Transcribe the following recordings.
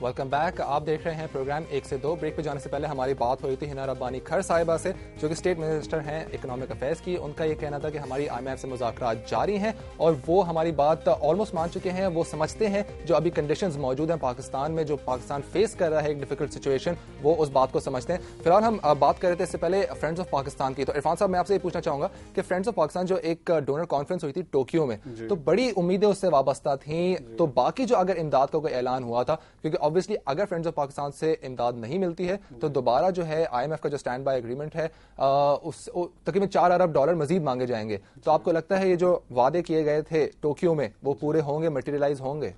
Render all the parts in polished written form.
Welcome back. آپ دیکھ رہے ہیں پروگرام 1 سے 2. بریک پہ جانے سے پہلے ہماری بات ہوئی تھی ہنا ربانی کھر صاحبہ سے جو کہ اسٹیٹ منسٹر ہیں اکنامک افیئرز کی. ان کا یہ کہنا تھا کہ ہماری IMF سے مذاکرات جاری ہیں اور وہ ہماری بات آلموسٹ مان چکے ہیں. وہ سمجھتے ہیں جو ابھی کنڈیشنز موجود ہیں پاکستان میں, جو پاکستان فیس کر رہا ہے ایک ڈیفیکلٹ سچویشن, وہ اس بات کو سمجھتے ہیں. فی الحال ہم بات کر رہے تھے اس سے پہلے فرینڈز آف پاکستان کی. تو عرفان صاحب میں آپ سے یہ پوچھنا چاہوں گا کہ فرینڈز آف پاکستان جو ایک ڈونر کانفرنس ہوئی تھی ٹوکیو میں, تو بڑی امیدیں اس سے وابستہ تھیں. تو باقی جو اگر امداد کا کوئی اعلان ہوا تھا, کیونکہ obviously اگر فرینڈز آف پاکستان سے امداد نہیں ملتی ہے تو دوبارہ جو ہے IMF کا جو اسٹینڈ بائی اگریمنٹ ہے اس تقریباً $4 ارب مزید مانگے جائیں گے. تو آپ کو لگتا ہے یہ جو وعدے کیے گئے تھے ٹوکیو میں وہ پورے ہوں گے, مٹیریلائز ہوں گے؟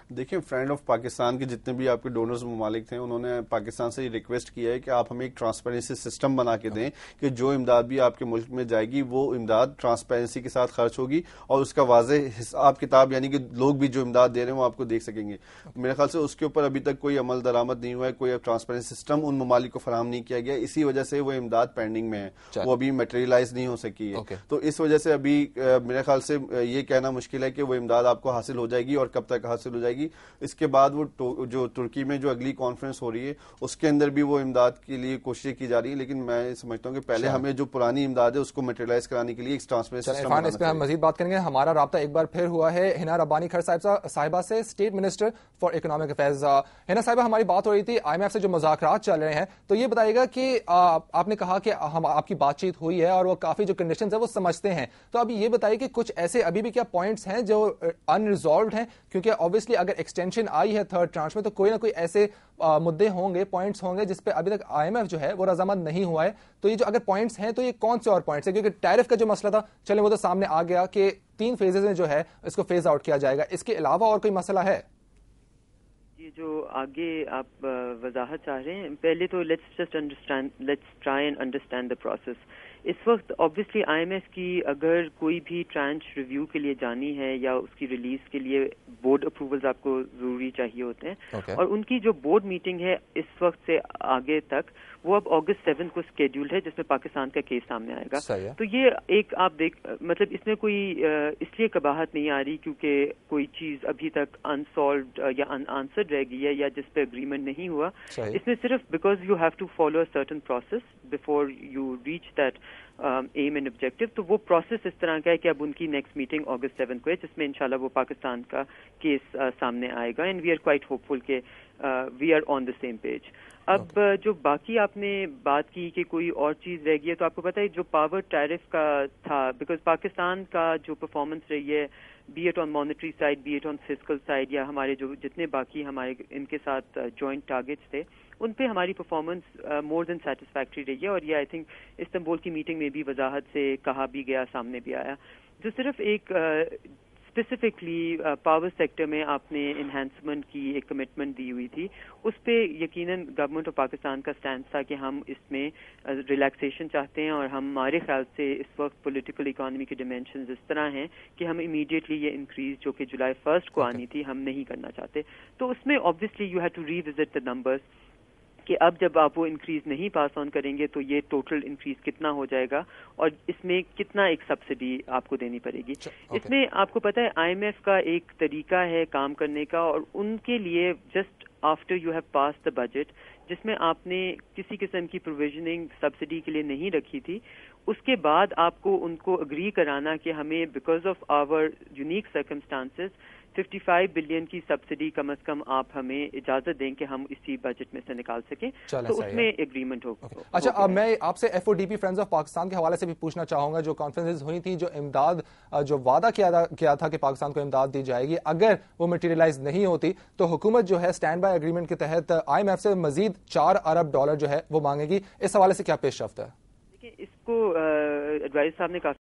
دیکھیں, فرینڈ آف پاکستان کے جتنے بھی آپ کے ڈونرز ممالک تھے انہوں نے پاکستان سے یہ ریکویسٹ کیا ہے کہ آپ ہمیں ایک ٹرانسپیرنسی سسٹم بنا کے دیں کہ جو امداد بھی آپ کے ملک میں جائے گی وہ امداد ٹرانسپیرنسی کے ساتھ خرچ ہوگی اور اس کا واضح حساب کتاب, یعنی کہ لوگ بھی جو امداد دے رہے ہیں وہ آپ کو دیکھ سکیں گے. میرے خیال سے اس کے اوپر ابھی تک کوئی عمل درآمد نہیں ہوا ہے, کوئی ٹرانسپیرنسی سسٹم ان ممالک کو فراہم نہیں کیا گیا. اسی وجہ سے وہ امداد پینڈنگ میں ہے, وہ ابھی میٹیریلائز نہیں ہو سکی ہے. تو اس وجہ سے ابھی میرے خیال سے یہ کہنا مشکل ہے کہ وہ امداد آپ کو حاصل ہو جائے گی اور کب تک حاصل ہو جائے گی. اس کے بعد وہ جو ترکی میں جو اگلی کانفرنس ہو رہی ہے اس کے اندر بھی وہ امداد کے لیے کوششیں کی جا رہی ہیں, لیکن میں سمجھتا ہوں کہ پہلے ہمیں جو پرانی امداد ہے اس کو میٹیریلائز کرانے کے لیے ایک ٹرانسپیرنسی سسٹم بنانا چاہیے. اس پہ ہم مزید بات کریں گے. ہمارا رابطہ ایک بار پھر ہوا ہے ہنا ربانی کھر صاحبہ سے, state minister for economic affairs. ہنا صاحبہ, ہماری بات ہو رہی تھی IMF سے جو مذاکرات چل رہے ہیں, تو یہ بتائیے گا کہ آپ نے کہا کہ آپ کی بات چیت ہوئی ہے اور وہ کافی جو کنڈیشنز ہیں وہ سمجھتے ہیں. تو اب یہ بتائیے کہ کچھ ایسے ابھی بھی کیا پوائنٹس ہیں جو ان ریزالوڈ ہیں, کیونکہ obviously اگر ایکسٹینشن آئی ہے تھرڈ ٹرانچ میں تو کوئی نہ کوئی ایسے مدے ہوں گے, پوائنٹس ہوں گے جس پہ ابھی تک IMF جو ہے وہ رضامند نہیں ہوا ہے. تو یہ جو اگر پوائنٹس ہیں تو یہ کون سے اور پوائنٹس ہیں؟ کیونکہ ٹیرف کا جو مسئلہ تھا چلیں وہ تو سامنے آ گیا کہ 3 فیزز میں جو ہے اس کو فیز آؤٹ کیا جائے گا. اس کے علاوہ اور کوئی مسئلہ ہے؟ یہ جو آگے آپ وضاحت چاہ رہے ہیں, پہلے تو let's try and understand the process. اس وقت obviously IMF کی اگر کوئی بھی ٹرانچ ریویو کے لیے جانی ہے یا اس کی ریلیز کے لیے بورڈ اپروولز آپ کو ضروری چاہیے ہوتے ہیں, اور ان کی جو بورڈ میٹنگ ہے اس وقت سے آگے تک وہ اب August 7 کو اسکیڈیولڈ ہے, جس میں پاکستان کا کیس سامنے آئے گا. تو یہ ایک آپ مطلب اس میں کوئی اس لیے قباحت نہیں آ رہی کیونکہ کوئی چیز ابھی تک انسالوڈ یا ان آنسرڈ رہ گئی ہے یا جس پہ اگریمنٹ نہیں ہوا. اس میں صرف because you have to follow a certain process before you reach that end اینڈ آبجیکٹو. تو وہ پروسیس اس طرح کا ہے کہ اب ان کی نیکسٹ میٹنگ August 7 کو ہے, جس میں انشاءاللہ وہ پاکستان کا کیس سامنے آئے گا. And we are quite hopeful کہ we are on the same page. اب جو باقی آپ نے بات کی کہ کوئی اور چیز رہ گئی ہے, تو آپ کو پتہ ہے جو پاور ٹیرف کا تھا, بیکاز پاکستان کا جو پرفارمنس رہی ہے be it on monetary side, be it on physical side, یا ہمارے جو جتنے باقی ہمارے ان کے ساتھ جوائنٹ ٹارگیٹس تھے ان پہ ہماری پرفارمنس مور دین سیٹسفیکٹری رہی ہے. اور یہ آئی تھنک استنبول کی میٹنگ میں بھی وضاحت سے کہا بھی گیا, سامنے بھی آیا. جو صرف ایک اسپیسیفکلی پاور سیکٹر میں آپ نے انہینسمنٹ کی ایک کمٹمنٹ دی ہوئی تھی, اس پہ یقیناً گورنمنٹ آف پاکستان کا اسٹینڈ تھا کہ ہم اس میں ریلیکسیشن چاہتے ہیں, اور ہمارے خیال سے اس وقت پولیٹیکل اکانومی کے ڈائمینشنز اس طرح ہیں کہ ہم امیڈیٹلی یہ انکریز جو کہ جولائی 1 کو آنی تھی ہم نہیں کرنا چاہتے. تو اس میں obviously you have to revisit the numbers کہ اب جب آپ وہ انکریز نہیں پاس آن کریں گے تو یہ ٹوٹل انکریز کتنا ہو جائے گا اور اس میں کتنا ایک سبسڈی آپ کو دینی پڑے گی. اس میں آپ کو پتہ ہے IMF کا ایک طریقہ ہے کام کرنے کا, اور ان کے لیے just after you have pass the budget جس میں آپ نے کسی قسم کی پروویژننگ سبسڈی کے لیے نہیں رکھی تھی, اس کے بعد آپ کو ان کو اگری کرانا کہ ہمیں because of our unique circumstances 55 billion کی سبسڈی کم از کم آپ ہمیں اجازت دیں کہ ہم اسی بجٹ میں سے نکال سکیں, تو اس میں ایگریمنٹ ہوگا. اچھا, اب میں آپ سے FODP فرینڈز آف پاکستان کے حوالے سے بھی پوچھنا چاہوں گا. جو کانفرنسز ہوئی تھی, جو امداد جو وعدہ کیا تھا کہ پاکستان کو امداد دی جائے گی, اگر وہ مٹیریلائز نہیں ہوتی تو حکومت جو ہے اسٹینڈ بائی اگریمنٹ کے تحت IMF سے مزید $4 ارب جو ہے وہ مانگے گی. اس حوالے سے کیا پیش رفت ہے؟ دیکھیں, اس کو ایڈوائزر صاحب نے کافی